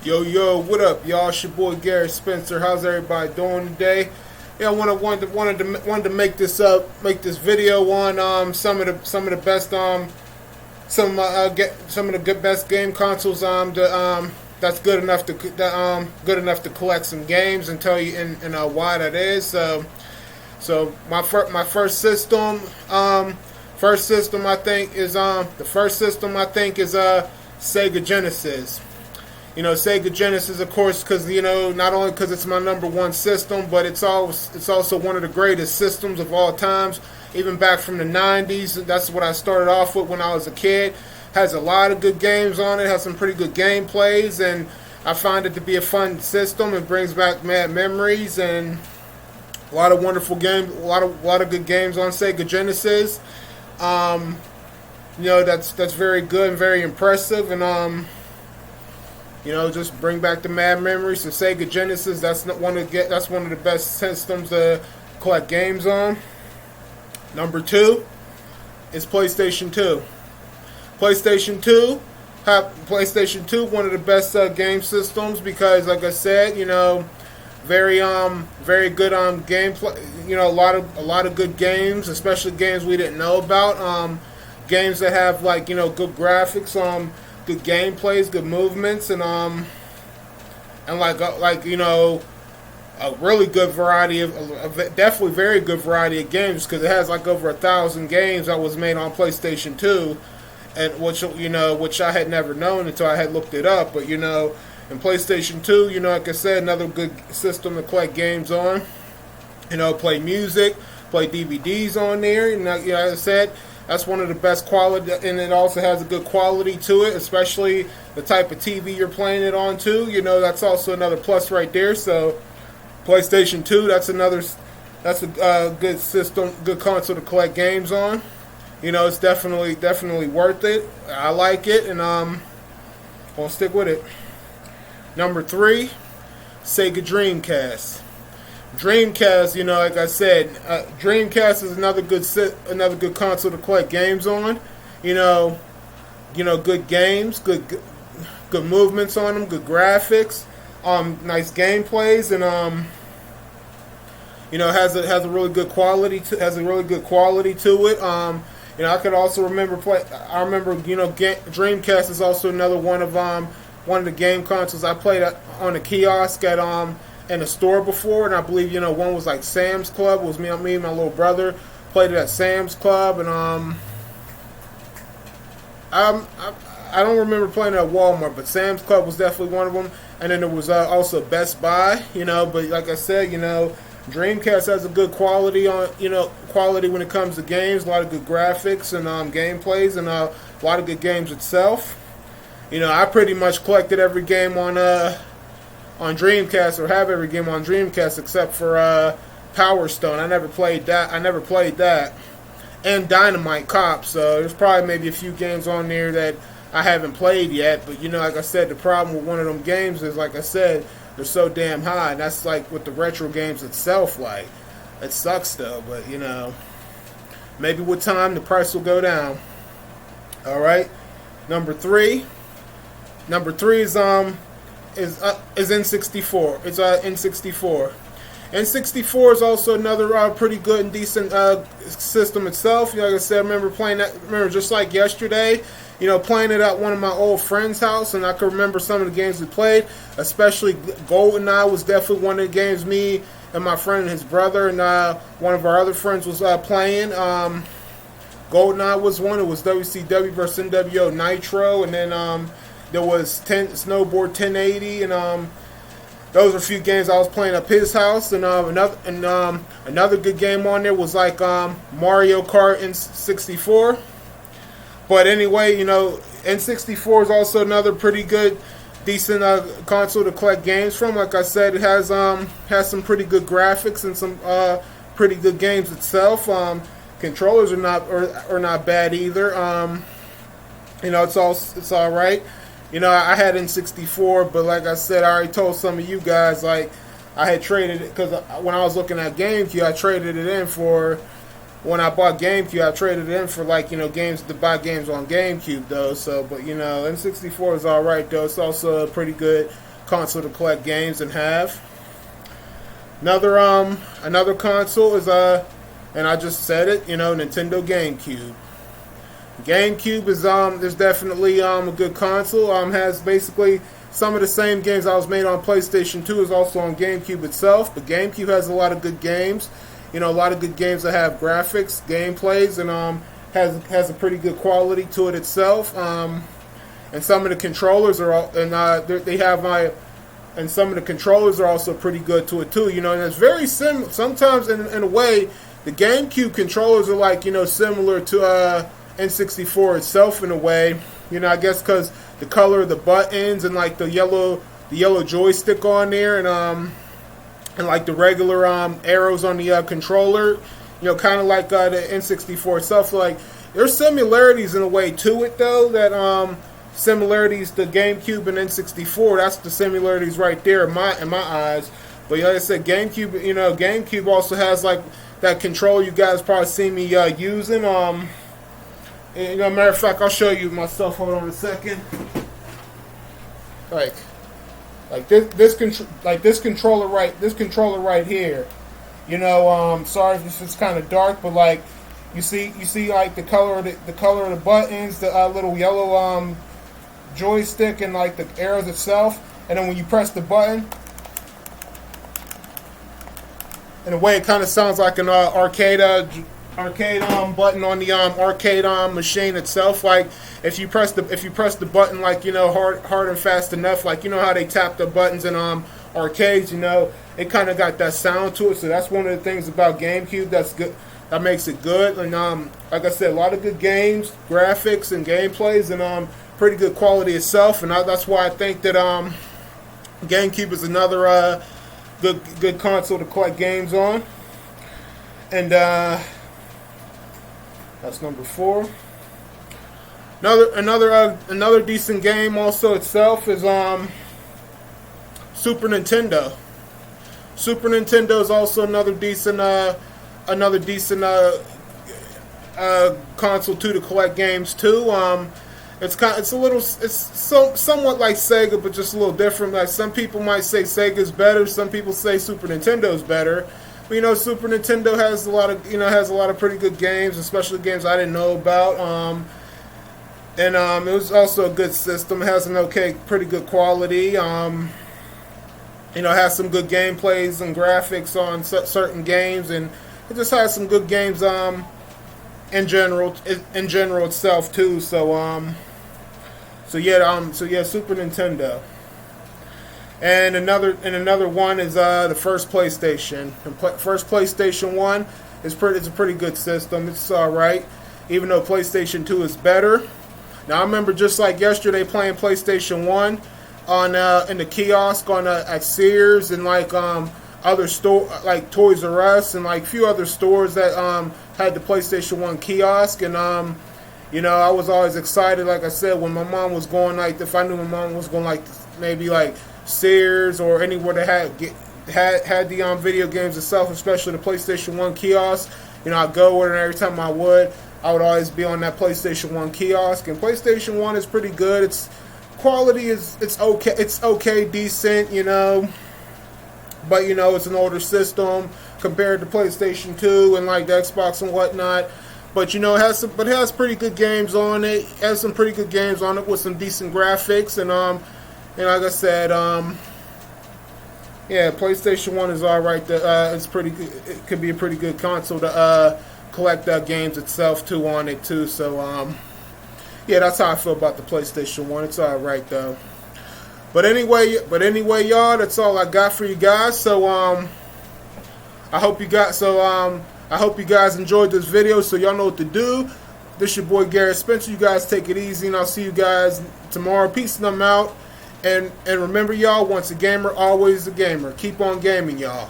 Yo, what up, y'all? It's your boy Gary Spencer. How's everybody doing today? Yeah, I wanted to make this video on some of the best some of the good best game consoles that's good enough to collect some games and tell you why that is. So my first system I think is Sega Genesis. Sega Genesis, of course, because not only because it's my number one system, but it's also one of the greatest systems of all times. Even back from the '90s, that's what I started off with when I was a kid. Has a lot of good games on it. Has some pretty good gameplays, and I find it to be a fun system. It brings back mad memories and a lot of wonderful games. A lot of good games on Sega Genesis. That's very good and very impressive, and just bring back the mad memories. So Sega Genesis, that's one of the best systems to collect games on. Number 2 is PlayStation 2. PlayStation 2, one of the best game systems because, like I said, very good gameplay. A lot of good games, especially games we didn't know about. Games that have good graphics, good gameplays, good movements, and a really good variety of definitely very good variety of games because it has over 1,000 games that was made on PlayStation 2, and which I had never known until I had looked it up. But in PlayStation 2, like I said, another good system to collect games on. Play music, play DVDs on there, and like I said, that's one of the best quality, and it also has a good quality to it, especially the type of TV you're playing it on too. That's also another plus right there. So PlayStation 2, that's a good system, good console to collect games on. It's definitely worth it. I like it, and I'll stick with it. Number 3, Sega Dreamcast. Dreamcast, like I said, Dreamcast is another good console to collect games on. Good games, good movements on them, good graphics, nice gameplays, and has a really good quality to it. I could also remember Dreamcast is also another one of the game consoles I played on a kiosk at in a store before, and I believe one was like Sam's Club. It was me and my little brother played it at Sam's Club, and I don't remember playing it at Walmart, but Sam's Club was definitely one of them. And then there was also Best Buy, but like I said, Dreamcast has a good quality when it comes to games, a lot of good graphics and gameplays, and a lot of good games itself. I pretty much collected every game on Dreamcast, or have every game on Dreamcast except for Power Stone. I never played that. And Dynamite Cop. So there's probably maybe a few games on there that I haven't played yet. But like I said, the problem with one of them games is, like I said, they're so damn high. And that's like with the retro games itself. Like, it sucks though. But maybe with time the price will go down. All right. Number 3 is N64. It's N64. N64 is also another pretty good and decent system itself. Like I said, I remember playing that. Remember just like yesterday, playing it at one of my old friends' house, and I can remember some of the games we played. Especially GoldenEye was definitely one of the games me and my friend and his brother and one of our other friends was playing. GoldenEye was one. It was WCW versus NWO Nitro, and then there was Snowboard 1080, and those were a few games I was playing up his house. And another good game on there was like Mario Kart N64. But anyway, N64 is also another pretty good, decent console to collect games from. Like I said, it has some pretty good graphics and some pretty good games itself. Controllers are not bad either. It's all right. I had N64, but like I said, I already told some of you guys, like, I had traded it, because when I was looking at GameCube, I traded it in for when I bought GameCube, I traded it in for games to buy games on GameCube though. So, but N64 is all right though. It's also a pretty good console to collect games and have. Another console is and I just said it, Nintendo GameCube. GameCube is definitely a good console. Has basically some of the same games I was made on PlayStation 2 is also on GameCube itself. But GameCube has a lot of good games. A lot of good games that have graphics, gameplays, and has a pretty good quality to it itself. And some of the controllers are and some of the controllers are also pretty good to it too. And it's very similar. Sometimes in a way, the GameCube controllers are like similar to N64 itself in a way. I guess because the color of the buttons and like the yellow joystick on there and like the regular arrows on the controller, kind of like the N64 itself. Like there's similarities in a way to it though, that similarities to GameCube and N64. That's the similarities right there in my eyes. But like I said, GameCube also has like that controller you guys probably see me using. Matter of fact, I'll show you myself. Hold on a second. Like this controller right here. Sorry if it's kind of dark, but like you see like the color of the buttons, the little yellow joystick, and like the arrows itself. And then when you press the button, in a way, it kind of sounds like an arcade button on the arcade machine itself. Like if you press the button like hard and fast enough, like how they tap the buttons in arcades, it kind of got that sound to it. So that's one of the things about GameCube that's good, that makes it good. And like I said, a lot of good games, graphics, and gameplays, and pretty good quality itself. And that's why I think that GameCube is another good console to collect games on. And that's number 4. Another decent game also itself is Super Nintendo. Super Nintendo is also another decent console too to collect games too. It's somewhat like Sega, but just a little different. Like some people might say Sega's better, some people say Super Nintendo's better. But Super Nintendo has a lot of pretty good games, especially games I didn't know about. And it was also a good system. It has an pretty good quality. It has some good gameplays and graphics on certain games, and it just has some good games in general itself too. So Super Nintendo. And another one is the first PlayStation. First PlayStation 1 it's a pretty good system. It's alright, even though PlayStation 2 is better. Now I remember just like yesterday playing PlayStation 1 on in the kiosk at Sears and like other store like Toys R Us and like a few other stores that had the PlayStation 1 kiosk. And I was always excited, like I said, when my mom was going, like if I knew my mom was going like maybe like Sears or anywhere that had the video games itself, especially the PlayStation 1 kiosk. I'd go with it, and every time I would always be on that PlayStation 1 kiosk. And PlayStation 1 is pretty good. Its quality it's okay, decent, but it's an older system compared to PlayStation 2 and like the Xbox and whatnot. But it has pretty good games on it. It has some pretty good games on it with some decent graphics. And like I said, PlayStation 1 is alright. It's pretty good. It could be a pretty good console to collect games itself too on it too. So that's how I feel about the PlayStation 1. It's alright though. But anyway, y'all, that's all I got for you guys. So I hope you guys enjoyed this video. So y'all know what to do. This your boy Garrett Spencer. You guys take it easy, and I'll see you guys tomorrow. Peace, and I'm out. And remember, y'all, once a gamer, always a gamer. Keep on gaming, y'all.